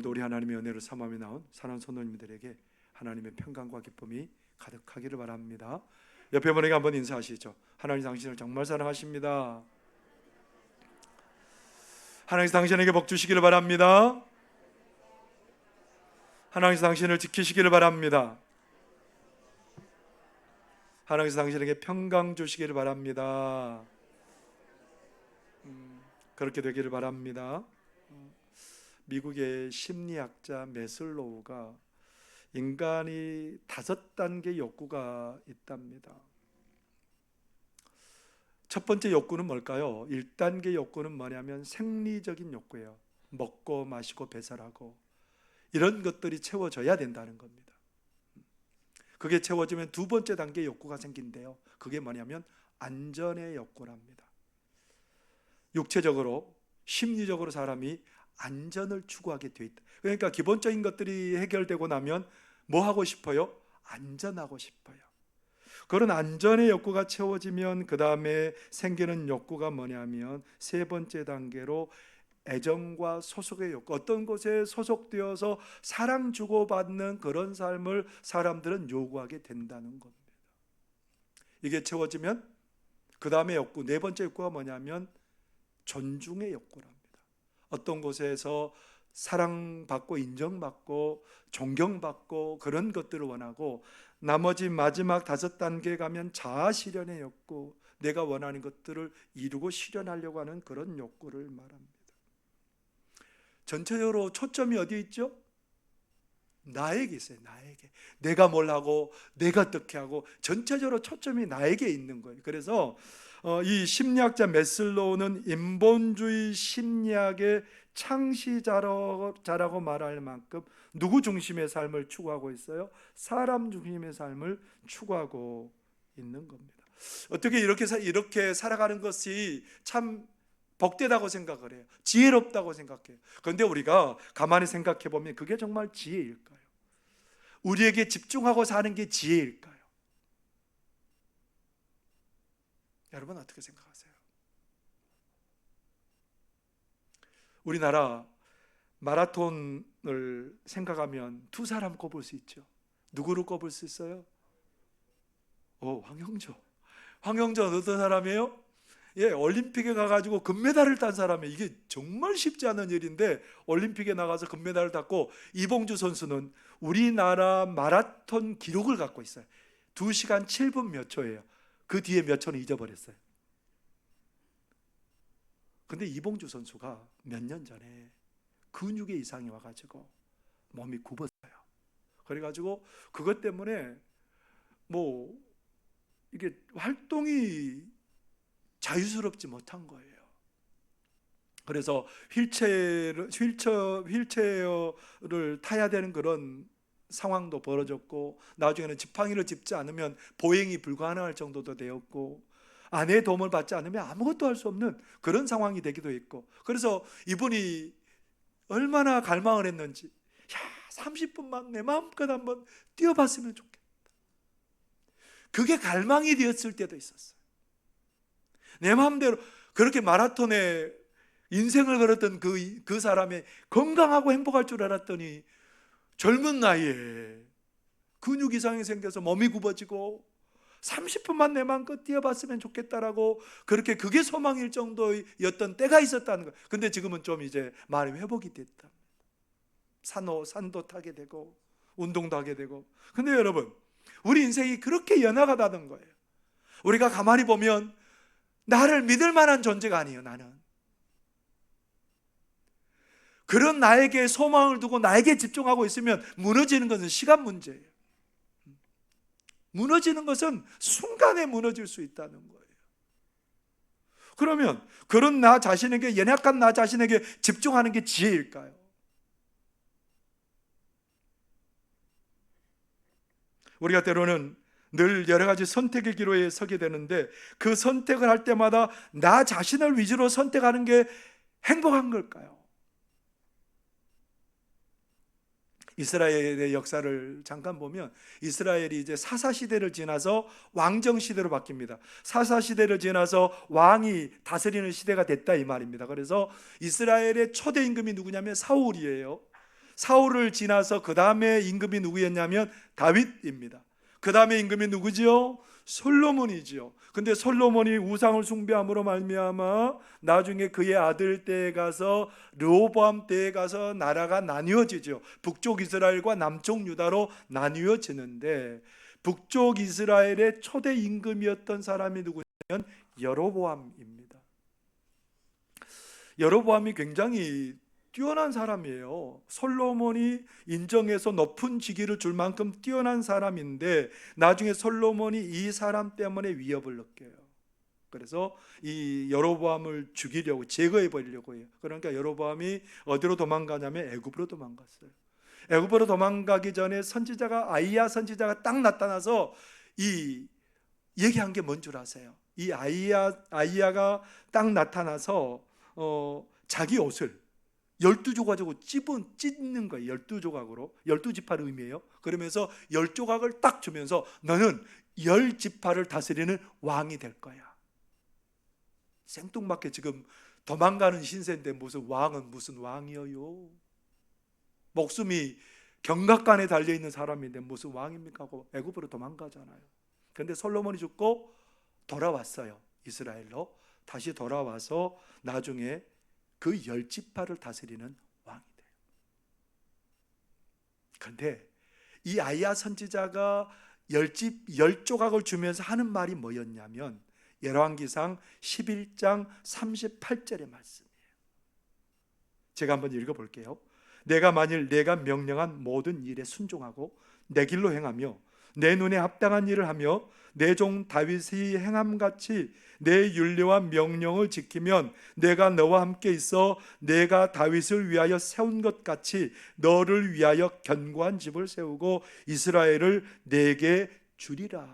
오늘도 우리 하나님의 은혜로 삼함이 나온 사랑하는 손님들에게 하나님의 평강과 기쁨이 가득하기를 바랍니다. 옆에 분에게 한번 인사하시죠. 하나님 당신을 정말 사랑하십니다. 하나님 당신에게 복 주시기를 바랍니다. 하나님 당신을 지키시기를 바랍니다. 하나님 당신에게 평강 주시기를 바랍니다. 그렇게 되기를 바랍니다. 미국의 심리학자 메슬로우가 인간이 5단계 욕구가 있답니다. 첫 번째 욕구는 뭘까요? 1단계 욕구는 뭐냐면 생리적인 욕구예요. 먹고 마시고 배설하고 이런 것들이 채워져야 된다는 겁니다. 그게 채워지면 두 번째 단계 욕구가 생긴대요. 그게 뭐냐면 안전의 욕구랍니다. 육체적으로 심리적으로 사람이 안전을 추구하게 돼 있다. 그러니까 기본적인 것들이 해결되고 나면 뭐 하고 싶어요? 안전하고 싶어요. 그런 안전의 욕구가 채워지면 그 다음에 생기는 욕구가 뭐냐면 세 번째 단계로 애정과 소속의 욕구, 어떤 곳에 소속되어서 사랑 주고받는 그런 삶을 사람들은 요구하게 된다는 겁니다. 이게 채워지면 그 다음에 욕구, 네 번째 욕구가 뭐냐면 존중의 욕구랍니다. 어떤 곳에서 사랑받고 인정받고 존경받고 그런 것들을 원하고, 나머지 마지막 5단계에 가면 자아 실현의 욕구, 내가 원하는 것들을 이루고 실현하려고 하는 그런 욕구를 말합니다. 전체적으로 초점이 어디에 있죠? 나에게 있어요. 나에게. 내가 뭘 하고 내가 어떻게 하고 전체적으로 초점이 나에게 있는 거예요. 그래서 이 심리학자 메슬로우는 인본주의 심리학의 창시자라고 말할 만큼 누구 중심의 삶을 추구하고 있어요? 사람 중심의 삶을 추구하고 있는 겁니다. 어떻게 이렇게 살아가는 것이 참 복되다고 생각을 해요. 지혜롭다고 생각해요. 그런데 우리가 가만히 생각해 보면 그게 정말 지혜일까요? 우리에게 집중하고 사는 게 지혜일까요? 여러분 어떻게 생각하세요? 우리나라 마라톤을 생각하면 두 사람 꼽을 수 있죠. 누구를 꼽을 수 있어요? 황영조. 황영조는 어떤 사람이에요? 올림픽에 가가지고 금메달을 딴 사람이에요. 이게 정말 쉽지 않은 일인데 올림픽에 나가서 금메달을 땄고, 이봉주 선수는 우리나라 마라톤 기록을 갖고 있어요. 2시간 7분 몇 초예요. 그 뒤에 몇 초는 잊어버렸어요. 근데 이봉주 선수가 몇 년 전에 근육에 이상이 와가지고 몸이 굽었어요. 그래가지고 그것 때문에 이게 활동이 자유스럽지 못한 거예요. 그래서 휠체어를 타야 되는 그런 상황도 벌어졌고, 나중에는 지팡이를 짚지 않으면 보행이 불가능할 정도도 되었고, 아내의 도움을 받지 않으면 아무것도 할 수 없는 그런 상황이 되기도 했고, 그래서 이분이 얼마나 갈망을 했는지, 30분만 내 마음껏 한번 뛰어봤으면 좋겠다. 그게 갈망이 되었을 때도 있었어요. 내 마음대로 그렇게 마라톤에 인생을 걸었던 그 사람이 건강하고 행복할 줄 알았더니 젊은 나이에 근육 이상이 생겨서 몸이 굽어지고 30분만 내 마음껏 뛰어봤으면 좋겠다라고, 그게 소망일 정도였던 때가 있었다는 거예요. 근데 지금은 좀 이제 많이 회복이 됐다. 산도 타게 되고 운동도 하게 되고. 근데 여러분, 우리 인생이 그렇게 연약하다는 거예요. 우리가 가만히 보면 나를 믿을 만한 존재가 아니에요. 나는 그런 나에게 소망을 두고 나에게 집중하고 있으면 무너지는 것은 시간 문제예요. 무너지는 것은 순간에 무너질 수 있다는 거예요. 그러면 그런 나 자신에게, 연약한 나 자신에게 집중하는 게 지혜일까요? 우리가 때로는 늘 여러 가지 선택의 기로에 서게 되는데, 그 선택을 할 때마다 나 자신을 위주로 선택하는 게 행복한 걸까요? 이스라엘의 역사를 잠깐 보면, 이스라엘이 이제 사사시대를 지나서 왕정시대로 바뀝니다. 사사시대를 지나서 왕이 다스리는 시대가 됐다 이 말입니다. 그래서 이스라엘의 초대 임금이 누구냐면 사울이에요. 사울을 지나서 그 다음에 임금이 누구였냐면 다윗입니다. 그 다음에 임금이 누구지요? 솔로몬이지요. 근데 솔로몬이 우상을 숭배함으로 말미암아 나중에 그의 아들 때에 가서 르호보암 때에 가서 나라가 나뉘어지죠. 북쪽 이스라엘과 남쪽 유다로 나뉘어지는데, 북쪽 이스라엘의 초대 임금이었던 사람이 누구냐면 여로보암입니다. 여로보암이 굉장히 뛰어난 사람이에요. 솔로몬이 인정해서 높은 직위를 줄 만큼 뛰어난 사람인데, 나중에 솔로몬이 이 사람 때문에 위협을 느껴요. 그래서 이 여로보암을 죽이려고, 제거해 버리려고 해요. 그러니까 여로보암이 어디로 도망가냐면 애굽으로 도망갔어요. 애굽으로 도망가기 전에 선지자가, 아이야 선지자가 딱 나타나서 이 얘기한 게 뭔 줄 아세요? 이 아이야가 딱 나타나서 자기 옷을 12조각으로 찢는 거예요. 12조각으로. 12지파를 의미해요. 그러면서 10조각을 딱 주면서 너는 10지파를 다스리는 왕이 될 거야. 생뚱맞게 지금 도망가는 신세인데 무슨 왕은 무슨 왕이에요? 목숨이 경각간에 달려있는 사람인데 무슨 왕입니까? 하고 애굽으로 도망가잖아요. 그런데 솔로몬이 죽고 돌아왔어요. 이스라엘로 다시 돌아와서 나중에 그 10지파를 다스리는 왕이 돼요. 그런데 이 아이야 선지자가 10조각을 주면서 하는 말이 뭐였냐면 열왕기상 11장 38절의 말씀이에요. 제가 한번 읽어볼게요. 내가 만일 내가 명령한 모든 일에 순종하고 내 길로 행하며 내 눈에 합당한 일을 하며 내 종 다윗이 행함같이 내 율례와 명령을 지키면 내가 너와 함께 있어 내가 다윗을 위하여 세운 것 같이 너를 위하여 견고한 집을 세우고 이스라엘을 내게 주리라.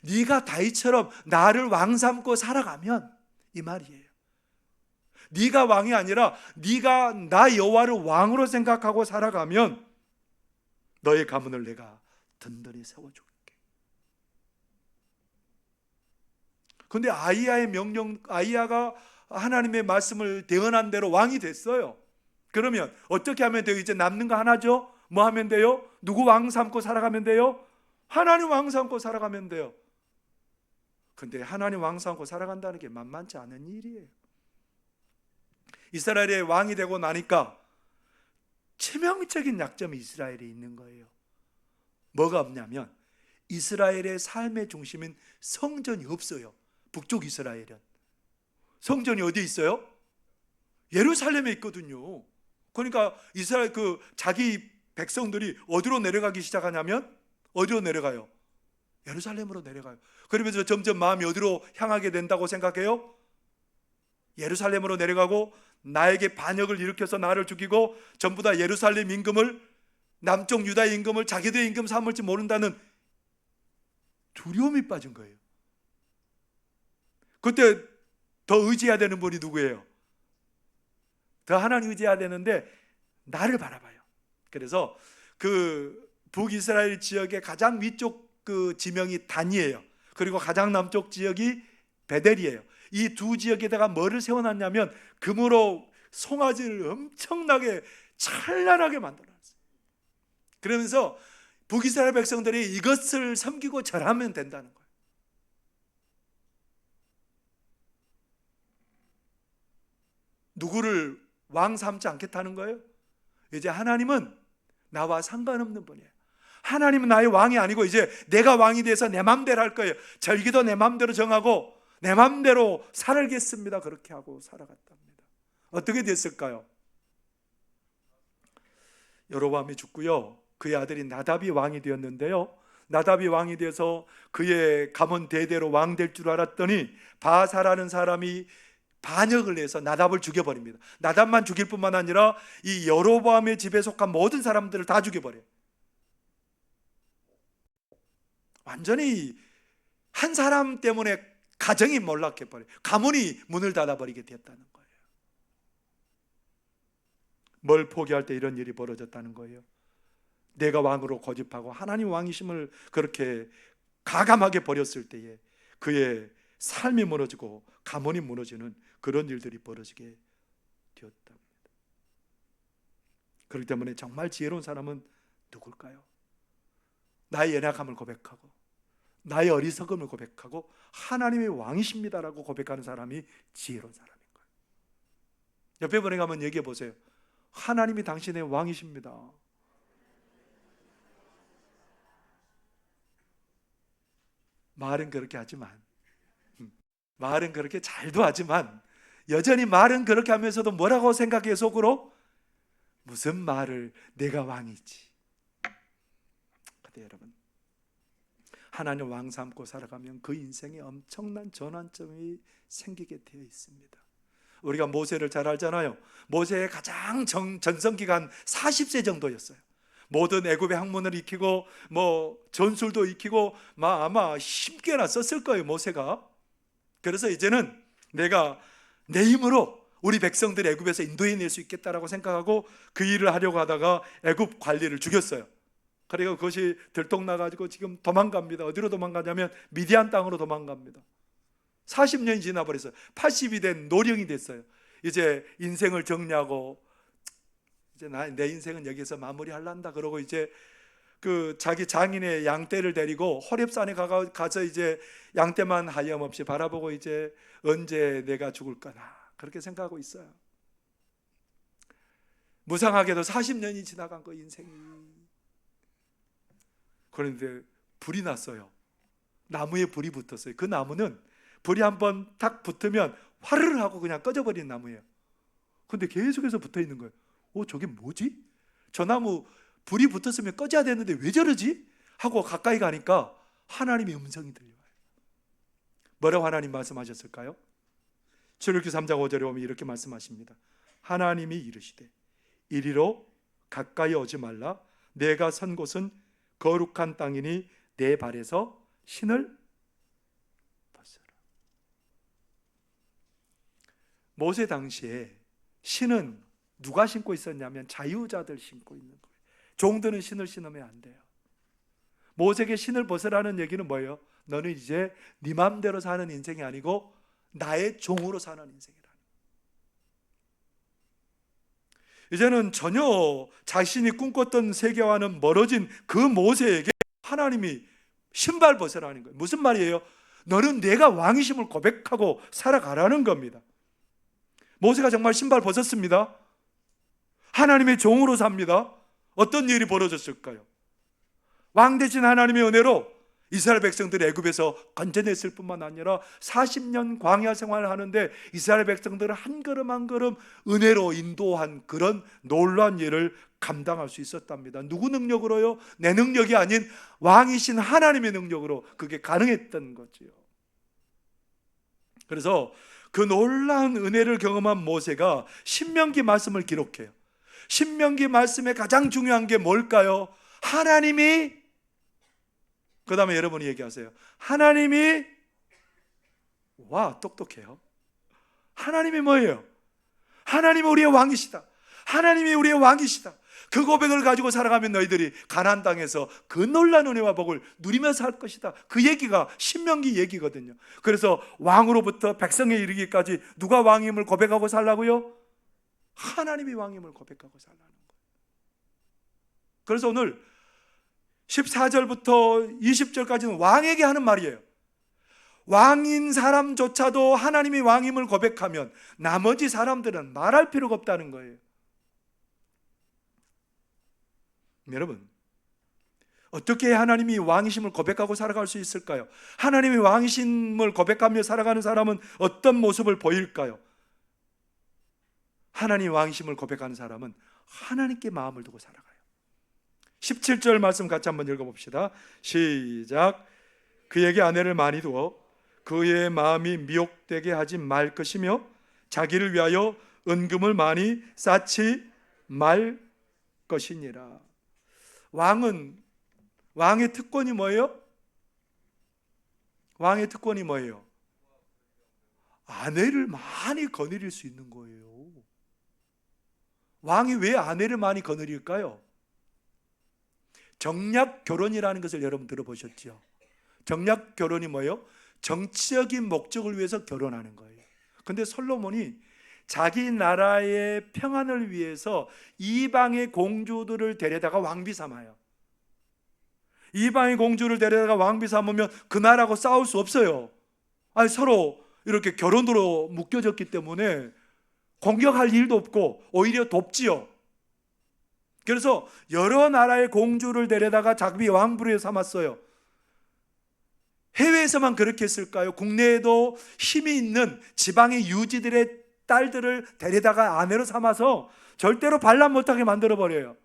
네가 다윗처럼 나를 왕 삼고 살아가면, 이 말이에요. 네가 왕이 아니라 네가 나 여호와를 왕으로 생각하고 살아가면 너의 가문을 내가 든든히 세워줄게. 그런데 아이야가 하나님의 말씀을 대언한 대로 왕이 됐어요. 그러면 어떻게 하면 돼요? 이제 남는 거 하나죠? 뭐 하면 돼요? 누구 왕 삼고 살아가면 돼요? 하나님 왕 삼고 살아가면 돼요. 근데 하나님 왕 삼고 살아간다는 게 만만치 않은 일이에요. 이스라엘의 왕이 되고 나니까 치명적인 약점이 이스라엘에 있는 거예요. 뭐가 없냐면 이스라엘의 삶의 중심인 성전이 없어요. 북쪽 이스라엘은 성전이 어디 있어요? 예루살렘에 있거든요. 그러니까 이스라엘 자기 백성들이 어디로 내려가기 시작하냐면 어디로 내려가요? 예루살렘으로 내려가요. 그러면서 점점 마음이 어디로 향하게 된다고 생각해요? 예루살렘으로 내려가고 나에게 반역을 일으켜서 나를 죽이고 전부 다 예루살렘 임금을, 남쪽 유다 임금을 자기들의 임금 삼을지 모른다는 두려움이 빠진 거예요. 그때 더 의지해야 되는 분이 누구예요? 더 하나님 의지해야 되는데 나를 바라봐요. 그래서 그 북이스라엘 지역의 가장 위쪽 그 지명이 단이에요. 그리고 가장 남쪽 지역이 베델이에요. 이 두 지역에다가 뭐를 세워놨냐면 금으로 송아지를 엄청나게 찬란하게 만들어놨어요. 그러면서 북이스라엘 백성들이 이것을 섬기고 절하면 된다는 거예요. 누구를 왕 삼지 않겠다는 거예요? 이제 하나님은 나와 상관없는 분이에요. 하나님은 나의 왕이 아니고 이제 내가 왕이 돼서 내 맘대로 할 거예요. 절기도 내 맘대로 정하고 내 맘대로 살겠습니다. 그렇게 하고 살아갔답니다. 어떻게 됐을까요? 여로보암이 죽고요. 그의 아들이 나답이 왕이 되었는데요. 나답이 왕이 돼서 그의 가문 대대로 왕 될 줄 알았더니 바사라는 사람이 반역을 해서 나답을 죽여버립니다. 나답만 죽일 뿐만 아니라 이 여로보암의 집에 속한 모든 사람들을 다 죽여버려요. 완전히 한 사람 때문에 가정이 몰락해버려요. 가문이 문을 닫아버리게 되었다는 거예요. 뭘 포기할 때 이런 일이 벌어졌다는 거예요. 내가 왕으로 고집하고 하나님 왕이심을 그렇게 가감하게 버렸을 때에 그의 삶이 무너지고 가문이 무너지는 그런 일들이 벌어지게 되었답니다. 그렇기 때문에 정말 지혜로운 사람은 누굴까요? 나의 연약함을 고백하고 나의 어리석음을 고백하고 하나님의 왕이십니다라고 고백하는 사람이 지혜로운 사람인 거예요. 옆에 분에게 한번 얘기해 보세요. 하나님이 당신의 왕이십니다. 말은 그렇게 하지만, 말은 그렇게 잘도 하지만 여전히 말은 그렇게 하면서도 뭐라고 생각해요? 속으로? 무슨 말을, 내가 왕이지. 근데 여러분, 하나님 왕 삼고 살아가면 그 인생에 엄청난 전환점이 생기게 되어 있습니다. 우리가 모세를 잘 알잖아요. 모세의 가장 전성기간 40세 정도였어요. 모든 애굽의 학문을 익히고 전술도 익히고 아마 10개나 썼을 거예요, 모세가. 그래서 이제는 내가 내 힘으로 우리 백성들 애굽에서 인도해낼 수 있겠다라고 생각하고 그 일을 하려고 하다가 애굽 관리를 죽였어요. 그리고 그것이 들통나가지고 지금 도망갑니다. 어디로 도망가냐면 미디안 땅으로 도망갑니다. 40년이 지나버렸어요. 80이 된 노령이 됐어요. 이제 인생을 정리하고 이제 내 인생은 여기서 마무리할란다 그러고 이제 그 자기 장인의 양떼를 데리고 호렙산에 가서 이제 양떼만 하염없이 바라보고 이제 언제 내가 죽을 거나 그렇게 생각하고 있어요. 무상하게도 40년이 지나간 거 인생이. 그런데 불이 났어요. 나무에 불이 붙었어요. 그 나무는 불이 한번 탁 붙으면 화르르 하고 그냥 꺼져버리는 나무예요. 근데 계속해서 붙어 있는 거예요. 저게 뭐지? 저 나무 불이 붙었으면 꺼져야 되는데 왜 저러지? 하고 가까이 가니까 하나님의 음성이 들려와요. 뭐라고 하나님 말씀하셨을까요? 출애굽기 3장 5절에 보면 이렇게 말씀하십니다. 하나님이 이르시되 이리로 가까이 오지 말라. 내가 선 곳은 거룩한 땅이니 내 발에서 신을 벗어라. 모세 당시에 신은 누가 신고 있었냐면 자유자들 신고 있는 거예요. 종들은 신을 신으면 안 돼요. 모세에게 신을 벗으라는 얘기는 뭐예요? 너는 이제 네 맘대로 사는 인생이 아니고 나의 종으로 사는 인생이라. 이제는 전혀 자신이 꿈꿨던 세계와는 멀어진 그 모세에게 하나님이 신발 벗으라는 거예요. 무슨 말이에요? 너는 내가 왕이심을 고백하고 살아가라는 겁니다. 모세가 정말 신발 벗었습니다. 하나님의 종으로 삽니다. 어떤 일이 벌어졌을까요? 왕 대신 하나님의 은혜로 이스라엘 백성들이 애굽에서 건져냈을 뿐만 아니라 40년 광야 생활을 하는데 이스라엘 백성들을 한 걸음 한 걸음 은혜로 인도한 그런 놀라운 일을 감당할 수 있었답니다. 누구 능력으로요? 내 능력이 아닌 왕이신 하나님의 능력으로 그게 가능했던 거지요. 그래서 그 놀라운 은혜를 경험한 모세가 신명기 말씀을 기록해요. 신명기 말씀의 가장 중요한 게 뭘까요? 하나님이, 그 다음에 여러분이 얘기하세요. 하나님이, 와, 똑똑해요. 하나님이 뭐예요? 하나님이 우리의 왕이시다. 하나님이 우리의 왕이시다. 그 고백을 가지고 살아가면 너희들이 가나안 땅에서 그 놀라운 은혜와 복을 누리며 살 것이다. 그 얘기가 신명기 얘기거든요. 그래서 왕으로부터 백성에 이르기까지 누가 왕임을 고백하고 살라고요? 하나님이 왕임을 고백하고 살라는 거예요. 그래서 오늘 14절부터 20절까지는 왕에게 하는 말이에요. 왕인 사람조차도 하나님이 왕임을 고백하면 나머지 사람들은 말할 필요가 없다는 거예요. 여러분, 어떻게 하나님이 왕이심을 고백하고 살아갈 수 있을까요? 하나님이 왕이심을 고백하며 살아가는 사람은 어떤 모습을 보일까요? 하나님 왕이심을 고백하는 사람은 하나님께 마음을 두고 살아가요. 17절 말씀 같이 한번 읽어봅시다. 시작. 그에게 아내를 많이 두어 그의 마음이 미혹되게 하지 말 것이며 자기를 위하여 은금을 많이 쌓지 말 것이니라. 왕의 특권이 뭐예요? 왕의 특권이 뭐예요? 아내를 많이 거느릴 수 있는 거예요. 왕이 왜 아내를 많이 거느릴까요? 정략 결혼이라는 것을 여러분 들어보셨죠? 정략 결혼이 뭐예요? 정치적인 목적을 위해서 결혼하는 거예요. 근데 솔로몬이 자기 나라의 평안을 위해서 이방의 공주들을 데려다가 왕비 삼아요. 이방의 공주를 데려다가 왕비 삼으면 그 나라하고 싸울 수 없어요. 아니, 서로 이렇게 결혼으로 묶여졌기 때문에 공격할 일도 없고 오히려 돕지요. 그래서 여러 나라의 공주를 데려다가 자기 왕비로 삼았어요. 해외에서만 그렇게 했을까요? 국내에도 힘이 있는 지방의 유지들의 딸들을 데려다가 아내로 삼아서 절대로 반란 못하게 만들어버려요.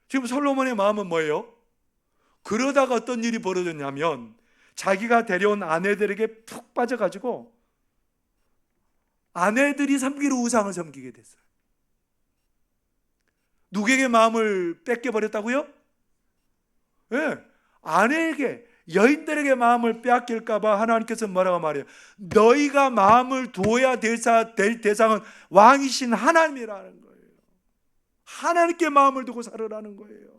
지금 솔로몬의 마음은 뭐예요? 그러다가 어떤 일이 벌어졌냐면 자기가 데려온 아내들에게 푹 빠져가지고 아내들이 섬기는 우상을 섬기게 됐어요. 누구에게 마음을 뺏겨버렸다고요? 예, 아내에게, 여인들에게 마음을 빼앗길까봐 하나님께서 뭐라고 말해요? 너희가 마음을 두어야 될 대상은 왕이신 하나님이라는 거예요. 하나님께 마음을 두고 살으라는 거예요.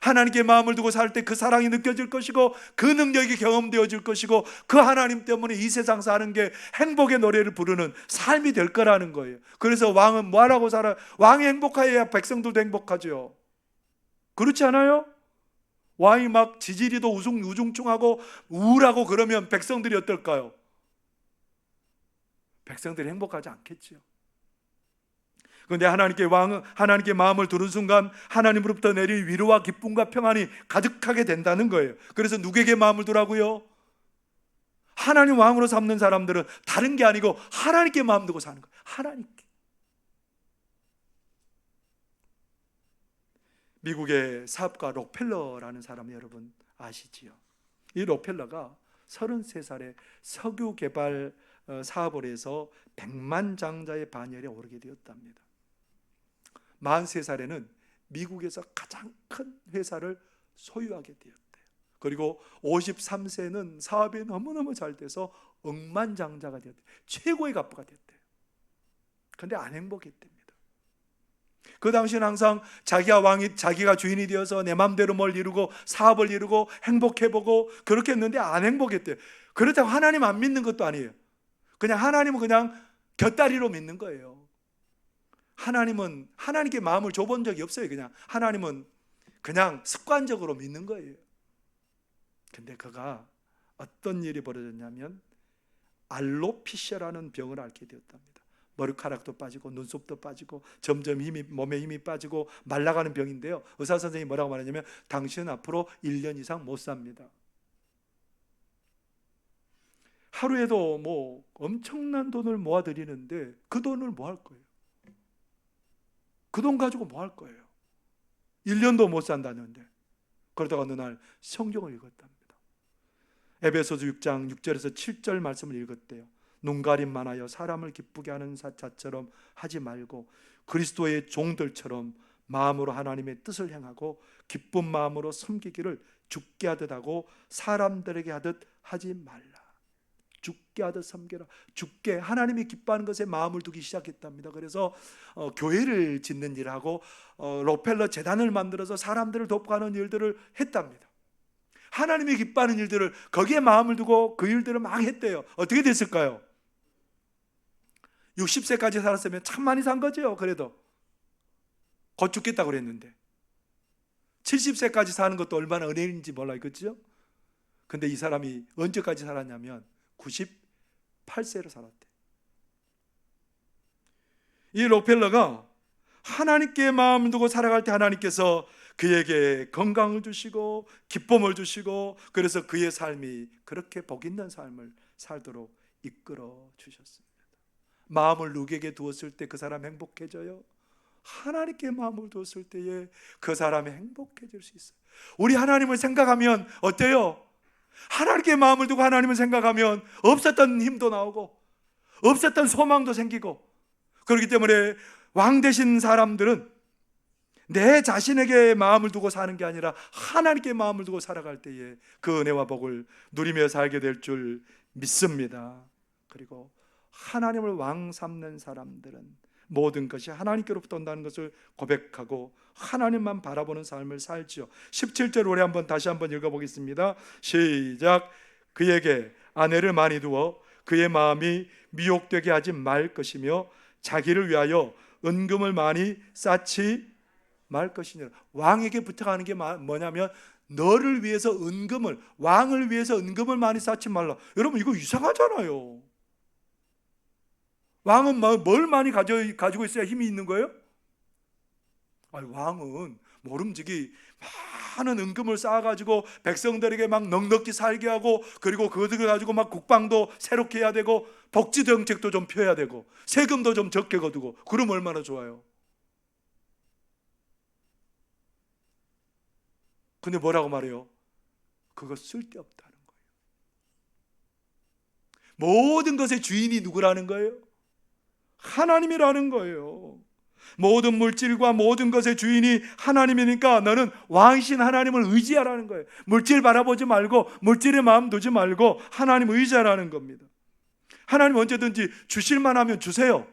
하나님께 마음을 두고 살 때 그 사랑이 느껴질 것이고 그 능력이 경험되어질 것이고 그 하나님 때문에 이 세상 사는 게 행복의 노래를 부르는 삶이 될 거라는 거예요. 그래서 왕은 뭐하라고 살아요? 왕이 행복해야 백성들도 행복하죠. 그렇지 않아요? 왕이 막 지지리도 우중충하고 우울하고 그러면 백성들이 어떨까요? 백성들이 행복하지 않겠지요. 그런데 하나님께 마음을 두는 순간 하나님으로부터 내릴 위로와 기쁨과 평안이 가득하게 된다는 거예요. 그래서 누구에게 마음을 두라고요? 하나님 왕으로 삼는 사람들은 다른 게 아니고 하나님께 마음 두고 사는 거예요. 하나님께. 미국의 사업가 록펠러라는 사람 여러분 아시지요? 이 록펠러가 33살에 석유 개발 사업을 해서 백만장자의 반열에 오르게 되었답니다. 43살에는 미국에서 가장 큰 회사를 소유하게 되었대요. 그리고 53세는 사업이 너무너무 잘 돼서 억만장자가 되었대요. 최고의 갑부가 됐대요. 그런데 안 행복했답니다. 그 당시는 항상 자기가 주인이 되어서 내 마음대로 뭘 이루고 사업을 이루고 행복해보고 그렇게 했는데 안 행복했대요. 그렇다고 하나님 안 믿는 것도 아니에요. 그냥 하나님은 그냥 곁다리로 믿는 거예요. 하나님은 하나님께 마음을 줘본 적이 없어요. 그냥 하나님은 그냥 습관적으로 믿는 거예요. 근데 그가 어떤 일이 벌어졌냐면 알로피시아라는 병을 앓게 되었답니다. 머리카락도 빠지고 눈썹도 빠지고 점점 몸에 힘이 빠지고 말라가는 병인데요. 의사 선생님이 뭐라고 말하냐면 당신은 앞으로 1년 이상 못 삽니다. 하루에도 뭐 엄청난 돈을 모아드리는데 그 돈을 뭐 할 거예요? 그 돈 가지고 뭐 할 거예요? 1년도 못 산다는데. 그러다가 어느 날 성경을 읽었답니다. 에베소서 6장 6절에서 7절 말씀을 읽었대요. 눈가림만 하여 사람을 기쁘게 하는 자처럼 하지 말고 그리스도의 종들처럼 마음으로 하나님의 뜻을 행하고 기쁜 마음으로 섬기기를 죽게 하듯 하고 사람들에게 하듯 하지 말라. 죽게 하듯 섬겨라. 죽게, 하나님이 기뻐하는 것에 마음을 두기 시작했답니다. 그래서 교회를 짓는 일을 하고 록펠러 재단을 만들어서 사람들을 돕고 하는 일들을 했답니다. 하나님이 기뻐하는 일들을 거기에 마음을 두고 그 일들을 막 했대요. 어떻게 됐을까요? 60세까지 살았으면 참 많이 산 거죠. 그래도 곧 죽겠다고 그랬는데 70세까지 사는 것도 얼마나 은혜인지 몰라요. 그렇죠? 근데 이 사람이 언제까지 살았냐면 98세로 살았대. 이 록펠러가 하나님께 마음을 두고 살아갈 때 하나님께서 그에게 건강을 주시고 기쁨을 주시고 그래서 그의 삶이 그렇게 복 있는 삶을 살도록 이끌어 주셨습니다. 마음을 누구에게 두었을 때 그 사람 행복해져요? 하나님께 마음을 두었을 때에 그 사람이 행복해질 수 있어요. 우리 하나님을 생각하면 어때요? 하나님께 마음을 두고 하나님을 생각하면 없었던 힘도 나오고 없었던 소망도 생기고 그렇기 때문에 왕 되신 사람들은 내 자신에게 마음을 두고 사는 게 아니라 하나님께 마음을 두고 살아갈 때에 그 은혜와 복을 누리며 살게 될 줄 믿습니다. 그리고 하나님을 왕 삼는 사람들은 모든 것이 하나님께로부터 온다는 것을 고백하고 하나님만 바라보는 삶을 살지요. 17절 우리 다시 한번 읽어보겠습니다. 시작. 그에게 아내를 많이 두어 그의 마음이 미혹되게 하지 말 것이며 자기를 위하여 은금을 많이 쌓지 말 것이니라. 왕에게 부탁하는 게 뭐냐면 너를 위해서 은금을, 왕을 위해서 은금을 많이 쌓지 말라. 여러분 이거 이상하잖아요. 왕은 뭘 많이 가지고 있어야 힘이 있는 거예요? 아니, 왕은 모름지기 많은 은금을 쌓아가지고 백성들에게 막 넉넉히 살게 하고, 그리고 그것을 가지고 막 국방도 새롭게 해야 되고, 복지 정책도 좀 펴야 되고, 세금도 좀 적게 거두고, 그럼 얼마나 좋아요. 근데 뭐라고 말해요? 그거 쓸데없다는 거예요. 모든 것의 주인이 누구라는 거예요? 하나님이라는 거예요. 모든 물질과 모든 것의 주인이 하나님이니까 너는 왕이신 하나님을 의지하라는 거예요. 물질 바라보지 말고, 물질에 마음 두지 말고 하나님 의지하라는 겁니다. 하나님 언제든지 주실만 하면 주세요.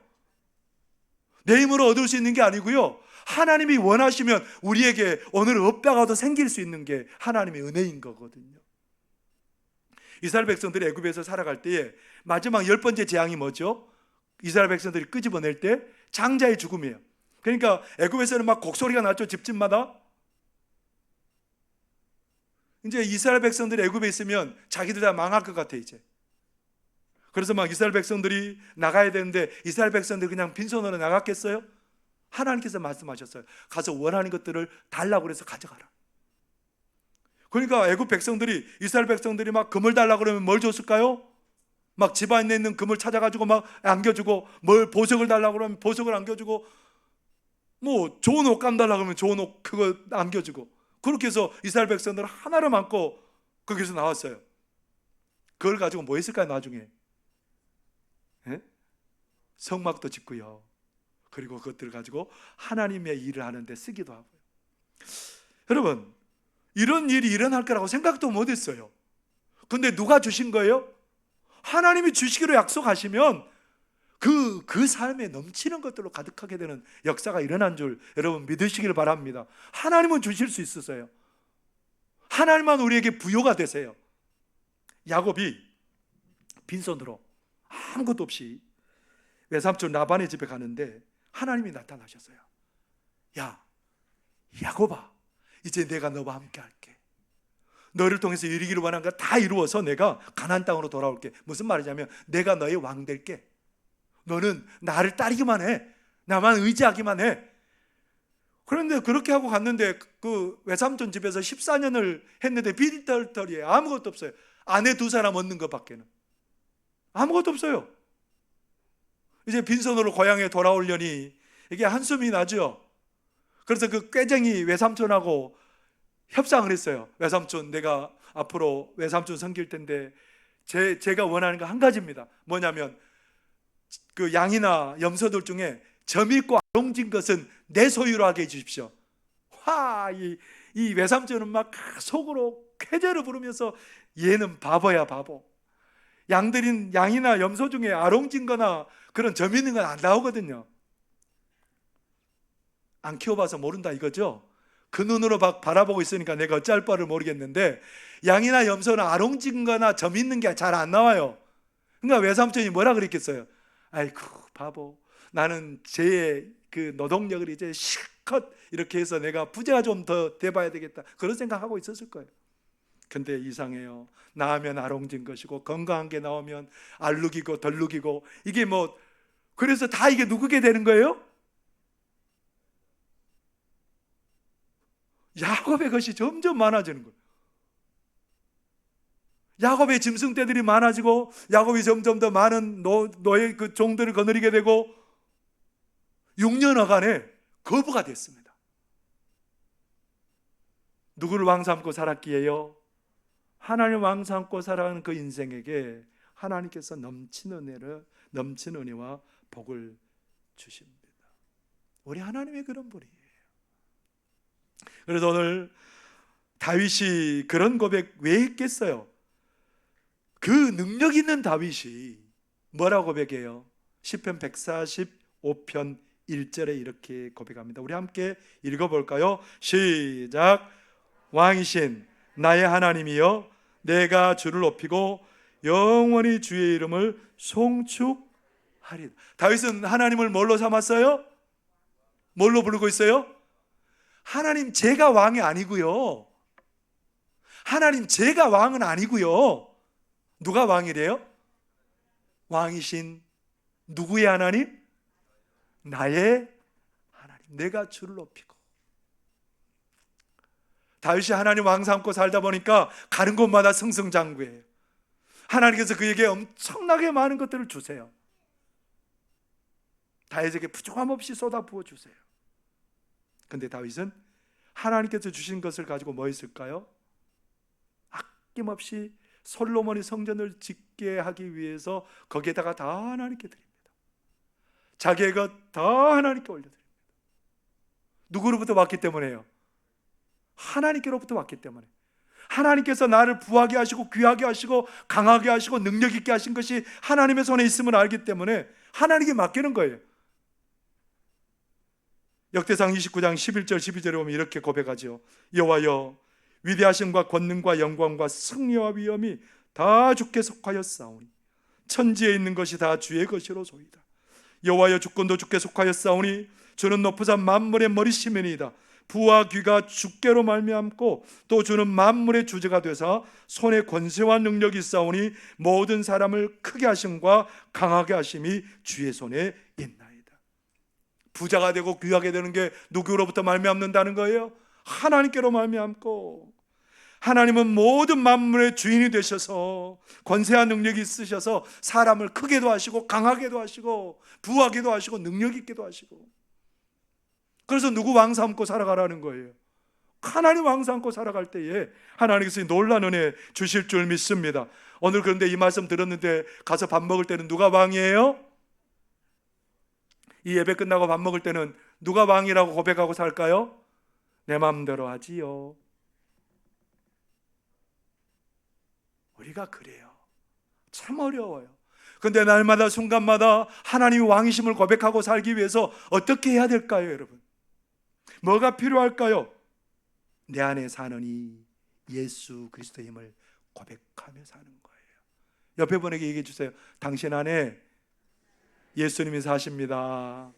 내 힘으로 얻을 수 있는 게 아니고요, 하나님이 원하시면 우리에게 오늘 없다가도 생길 수 있는 게 하나님의 은혜인 거거든요. 이스라엘 백성들이 애굽에서 살아갈 때에 마지막 10번째 재앙이 뭐죠? 이스라엘 백성들이 끄집어낼 때 장자의 죽음이에요. 그러니까 애굽에서는 막 곡소리가 났죠. 집집마다. 이제 이스라엘 백성들이 애굽에 있으면 자기들 다 망할 것 같아 이제. 그래서 막 이스라엘 백성들이 나가야 되는데 이스라엘 백성들이 그냥 빈손으로 나갔겠어요? 하나님께서 말씀하셨어요. 가서 원하는 것들을 달라고 그래서 가져가라. 그러니까 애굽 백성들이, 이스라엘 백성들이 막 금을 달라고 그러면 뭘 줬을까요? 막 집안에 있는 금을 찾아가지고 막 안겨주고, 뭘 보석을 달라고 그러면 보석을 안겨주고, 뭐 좋은 옷감 달라고 하면 좋은 옷 그거 안겨주고, 그렇게 해서 이스라엘 백성들은 하나를 안고 거기서 나왔어요. 그걸 가지고 뭐 했을까요 나중에? 예? 성막도 짓고요, 그리고 그것들을 가지고 하나님의 일을 하는데 쓰기도 하고요. 여러분, 이런 일이 일어날 거라고 생각도 못했어요. 근데 누가 주신 거예요? 하나님이 주시기로 약속하시면 그 삶에 넘치는 것들로 가득하게 되는 역사가 일어난 줄 여러분 믿으시기를 바랍니다. 하나님은 주실 수 있으세요. 하나님만 우리에게 부요가 되세요. 야곱이 빈손으로 아무것도 없이 외삼촌 라반의 집에 가는데 하나님이 나타나셨어요. 야, 야곱아, 이제 내가 너와 함께 할게. 너를 통해서 이루기를 원한 거 다 이루어서 내가 가나안 땅으로 돌아올게. 무슨 말이냐면 내가 너의 왕 될게. 너는 나를 따르기만 해. 나만 의지하기만 해. 그런데 그렇게 하고 갔는데 그 외삼촌 집에서 14년을 했는데 비리떨떨이에요. 아무것도 없어요. 아내 2사람 얻는 것밖에는 아무것도 없어요. 이제 빈손으로 고향에 돌아오려니 이게 한숨이 나죠. 그래서 그 꾀쟁이 외삼촌하고 협상을 했어요. 외삼촌, 내가 앞으로 외삼촌 섬길 텐데 제가 원하는 거 한 가지입니다. 뭐냐면 그 양이나 염소들 중에 점 있고 아롱진 것은 내 소유로 하게 해주십시오. 이 외삼촌은 막 속으로 쾌재를 부르면서 얘는 바보야 바보. 양이나 염소 중에 아롱진 거나 그런 점 있는 건 안 나오거든요. 안 키워봐서 모른다 이거죠. 그 눈으로 바라보고 있으니까 내가 어찌할 바를 모르겠는데, 양이나 염소는 아롱진 거나 점 있는 게 잘 안 나와요. 그러니까 외삼촌이 뭐라 그랬겠어요? 아이고 바보, 나는 제 그 노동력을 이제 실컷 이렇게 해서 내가 부자가 좀 더 돼봐야 되겠다, 그런 생각하고 있었을 거예요. 근데 이상해요. 나으면 아롱진 것이고 건강한 게 나오면 알룩이고 덜룩이고, 이게 뭐 그래서 다 이게 누구게 되는 거예요? 야곱의 것이 점점 많아지는 거예요. 야곱의 짐승떼들이 많아지고 야곱이 점점 더 많은 노예 그 종들을 거느리게 되고 6년여간에 거부가 됐습니다. 누구를 왕 삼고 살았기에요? 하나님 왕 삼고 살아가는 그 인생에게 하나님께서 넘치는 은혜와 복을 주십니다. 우리 하나님의 그런 분이에요. 그래서 오늘 다윗이 그런 고백 왜 했겠어요? 그 능력 있는 다윗이 뭐라고 고백해요? 시편 145편 1절에 이렇게 고백합니다. 우리 함께 읽어볼까요? 시작. 왕이신 나의 하나님이여, 내가 주를 높이고 영원히 주의 이름을 송축하리다. 다윗은 하나님을 뭘로 삼았어요? 뭘로 부르고 있어요? 하나님 제가 왕이 아니고요. 하나님 제가 왕은 아니고요. 누가 왕이래요? 왕이신 누구의 하나님? 나의 하나님. 내가 주를 높이고. 다윗이 하나님 왕 삼고 살다 보니까 가는 곳마다 승승장구해요. 하나님께서 그에게 엄청나게 많은 것들을 주세요. 다윗에게 부족함 없이 쏟아 부어 주세요. 근데 다윗은 하나님께서 주신 것을 가지고 뭐 했을까요? 아낌없이 솔로몬이 성전을 짓게 하기 위해서 거기에다가 다 하나님께 드립니다. 자기의 것 다 하나님께 올려드립니다. 누구로부터 왔기 때문에요? 하나님께로부터 왔기 때문에. 하나님께서 나를 부하게 하시고 귀하게 하시고 강하게 하시고 능력 있게 하신 것이 하나님의 손에 있음을 알기 때문에 하나님께 맡기는 거예요. 역대상 29장 11절 12절에 보면 이렇게 고백하죠. 여호와여, 위대하심과 권능과 영광과 승리와 위엄이 다 주께 속하였사오니 천지에 있는 것이 다 주의 것이로소이다. 여호와여, 주권도 주께 속하였사오니 주는 높으사 만물의 머리시면이다. 부와 귀가 주께로 말미암고 또 주는 만물의 주제가 되사 손에 권세와 능력이 있사오니 모든 사람을 크게 하심과 강하게 하심이 주의 손에 있나이다. 부자가 되고 귀하게 되는 게 누구로부터 말미암는다는 거예요? 하나님께로 말미암고, 하나님은 모든 만물의 주인이 되셔서 권세와 능력이 있으셔서 사람을 크게도 하시고 강하게도 하시고 부하게도 하시고 능력 있게도 하시고, 그래서 누구 왕 삼고 살아가라는 거예요? 하나님 왕 삼고 살아갈 때에 하나님께서 놀라운 은혜 주실 줄 믿습니다. 오늘 그런데 이 말씀 들었는데 가서 밥 먹을 때는 누가 왕이에요? 이 예배 끝나고 밥 먹을 때는 누가 왕이라고 고백하고 살까요? 내 마음대로 하지요. 우리가 그래요. 참 어려워요. 그런데 날마다 순간마다 하나님이 왕이심을 고백하고 살기 위해서 어떻게 해야 될까요, 여러분? 뭐가 필요할까요? 내 안에 사는 이 예수 그리스도의 힘을 고백하며 사는 거예요. 옆에 분에게 얘기해 주세요. 당신 안에 예수님이 사십니다.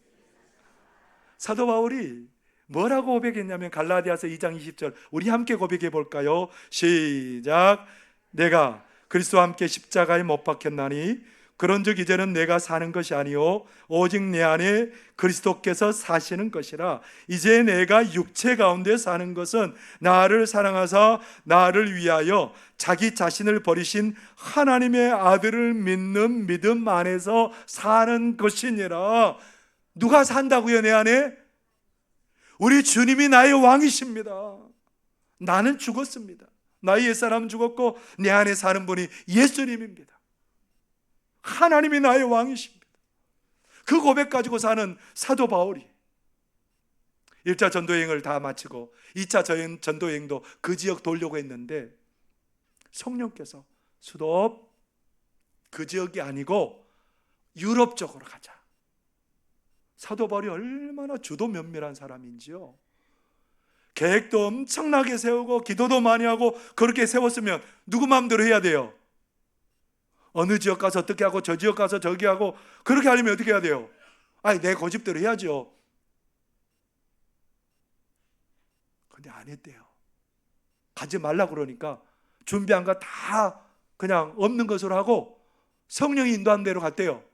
사도 바울이 뭐라고 고백했냐면 갈라디아서 2장 20절, 우리 함께 고백해 볼까요? 시작. 내가 그리스도와 함께 십자가에 못 박혔나니 그런즉 이제는 내가 사는 것이 아니요 오직 내 안에 그리스도께서 사시는 것이라. 이제 내가 육체 가운데 사는 것은 나를 사랑하사 나를 위하여 자기 자신을 버리신 하나님의 아들을 믿는 믿음 안에서 사는 것이니라. 누가 산다고요, 내 안에? 우리 주님이 나의 왕이십니다. 나는 죽었습니다. 나의 옛사람은 죽었고 내 안에 사는 분이 예수님입니다. 하나님이 나의 왕이십니다. 그 고백 가지고 사는 사도 바울이 1차 전도여행을 다 마치고 2차 전도여행도 그 지역 돌려고 했는데 성령께서 수도 그 지역이 아니고 유럽 쪽으로 가자. 사도 바울이 얼마나 주도 면밀한 사람인지요. 계획도 엄청나게 세우고 기도도 많이 하고 그렇게 세웠으면 누구 마음대로 해야 돼요? 어느 지역 가서 어떻게 하고 저 지역 가서 저기 하고 그렇게 하려면 어떻게 해야 돼요? 아니 내 고집대로 해야죠. 근데 안 했대요. 가지 말라 그러니까 준비한 거 다 그냥 없는 것으로 하고 성령이 인도한 대로 갔대요.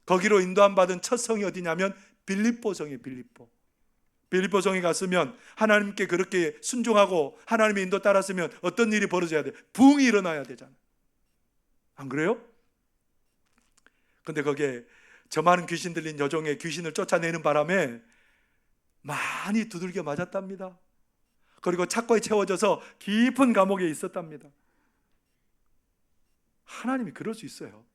거기로 인도함 받은 첫 성이 어디냐면 빌립보 성이에요. 빌립보 성에 갔으면 하나님께 그렇게 순종하고 하나님의 인도 따랐으면 어떤 일이 벌어져야 돼요? 부흥이 일어나야 되잖아요. 안 그래요? 근데 거기에 저 많은 귀신 들린 여종의 귀신을 쫓아내는 바람에 많이 두들겨 맞았답니다. 그리고 착고에 채워져서 깊은 감옥에 있었답니다. 하나님이 그럴 수 있어요.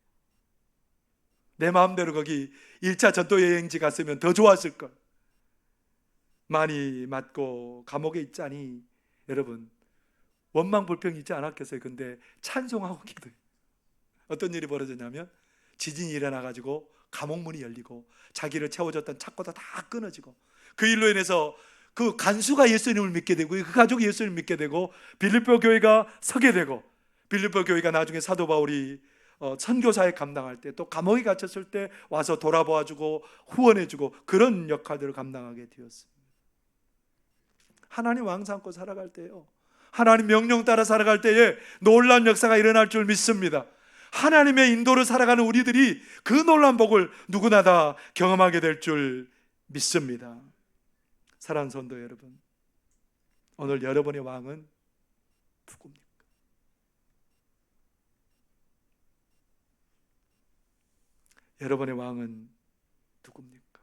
내 마음대로 거기 1차 전도여행지 갔으면 더 좋았을 걸. 많이 맞고 감옥에 있자니 여러분 원망 불평이 있지 않았겠어요? 근데 찬송하고 기도해요. 어떤 일이 벌어졌냐면 지진이 일어나가지고 감옥문이 열리고 자기를 채워줬던 착고도 다 끊어지고 그 일로 인해서 그 간수가 예수님을 믿게 되고 그 가족이 예수님을 믿게 되고 빌립보 교회가 서게 되고 빌립보 교회가 나중에 사도 바울이 선교사에 감당할 때, 또 감옥에 갇혔을 때 와서 돌아보아주고 후원해주고 그런 역할들을 감당하게 되었습니다. 하나님 왕 삼고 살아갈 때요, 하나님 명령 따라 살아갈 때에 놀라운 역사가 일어날 줄 믿습니다. 하나님의 인도로 살아가는 우리들이 그 놀라운 복을 누구나 다 경험하게 될 줄 믿습니다. 사랑하는 성도 여러분, 오늘 여러분의 왕은 누굽니까? 여러분의 왕은 누굽니까?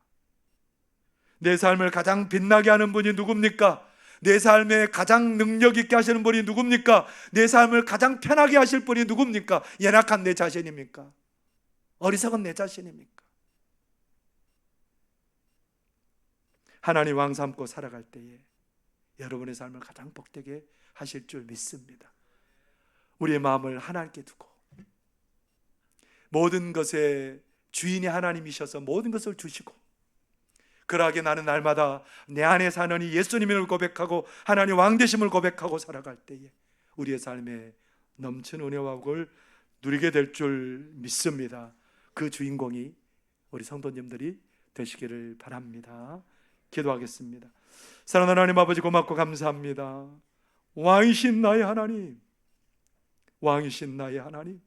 내 삶을 가장 빛나게 하는 분이 누굽니까? 내 삶에 가장 능력 있게 하시는 분이 누굽니까? 내 삶을 가장 편하게 하실 분이 누굽니까? 연약한 내 자신입니까? 어리석은 내 자신입니까? 하나님 왕 삼고 살아갈 때에 여러분의 삶을 가장 복되게 하실 줄 믿습니다. 우리의 마음을 하나님께 두고, 모든 것의 주인이 하나님이셔서 모든 것을 주시고, 그러하게 나는 날마다 내 안에 사는 이 예수님을 고백하고 하나님 왕 되심을 고백하고 살아갈 때에 우리의 삶에 넘치는 은혜와 복을 누리게 될 줄 믿습니다. 그 주인공이 우리 성도님들이 되시기를 바랍니다. 기도하겠습니다. 사랑하는 하나님 아버지, 고맙고 감사합니다. 왕이신 나의 하나님, 왕이신 나의 하나님,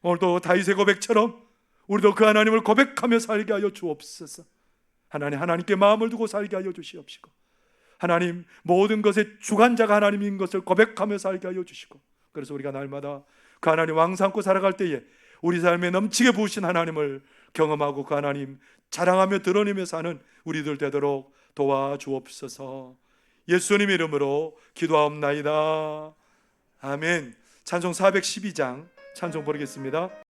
오늘도 다윗의 고백처럼 우리도 그 하나님을 고백하며 살게 하여 주옵소서. 하나님께 마음을 두고 살게 하여 주시옵시고, 하나님 모든 것의 주관자가 하나님인 것을 고백하며 살게 하여 주시고, 그래서 우리가 날마다 그 하나님 왕 삼고 살아갈 때에 우리 삶에 넘치게 부으신 하나님을 경험하고 그 하나님 자랑하며 드러내며 사는 우리들 되도록 도와주옵소서. 예수님 이름으로 기도하옵나이다. 아멘. 찬송 412장 찬송 부르겠습니다.